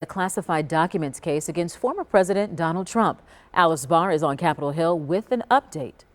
The classified documents case against former President Donald Trump. Alice Barr is on Capitol Hill with an update.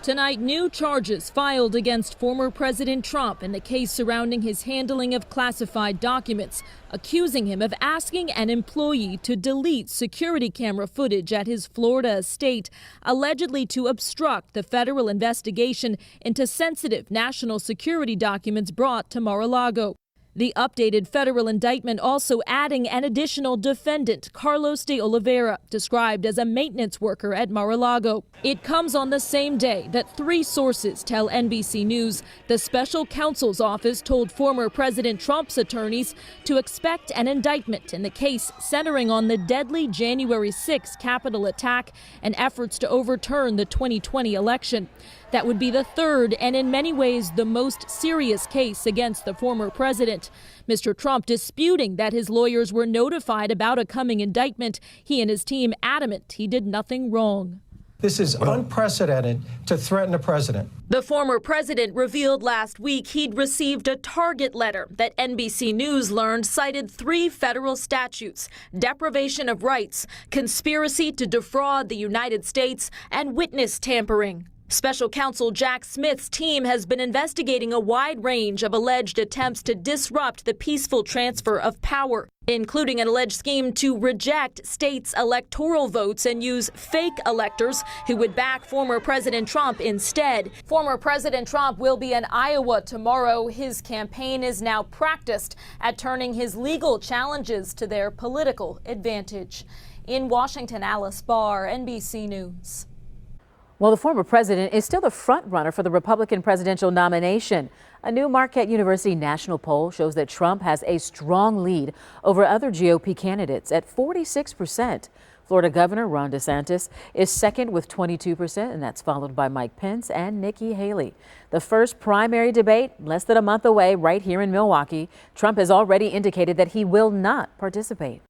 Tonight, new charges filed against former President Trump in the case surrounding his handling of classified documents, accusing him of asking an employee to delete security camera footage at his Florida estate, allegedly to obstruct the federal investigation into sensitive national security documents brought to Mar-a-Lago. The updated federal indictment also adding an additional defendant, Carlos De Oliveira, described as a maintenance worker at Mar-a-Lago. It comes on the same day that three sources tell NBC News the special counsel's office told former President Trump's attorneys to expect an indictment in the case centering on the deadly January 6 Capitol attack and efforts to overturn the 2020 election. That would be the third and in many ways the most serious case against the former president. Mr. Trump disputing that his lawyers were notified about a coming indictment. He and his team adamant he did nothing wrong. This is unprecedented to threaten a president. The former president revealed last week he'd received a target letter that NBC News learned cited three federal statutes: deprivation of rights, conspiracy to defraud the United States, and witness tampering. Special counsel Jack Smith's team has been investigating a wide range of alleged attempts to disrupt the peaceful transfer of power, including an alleged scheme to reject states' electoral votes and use fake electors who would back former President Trump instead. Former President Trump will be in Iowa tomorrow. His campaign is now practiced at turning his legal challenges to their political advantage. In Washington, Alice Barr, NBC News. Well, the former president is still the front runner for the Republican presidential nomination. A new Marquette University national poll shows that Trump has a strong lead over other GOP candidates at 46%. Florida Governor Ron DeSantis is second with 22%, and that's followed by Mike Pence and Nikki Haley. The first primary debate less than a month away right here in Milwaukee. Trump has already indicated that he will not participate.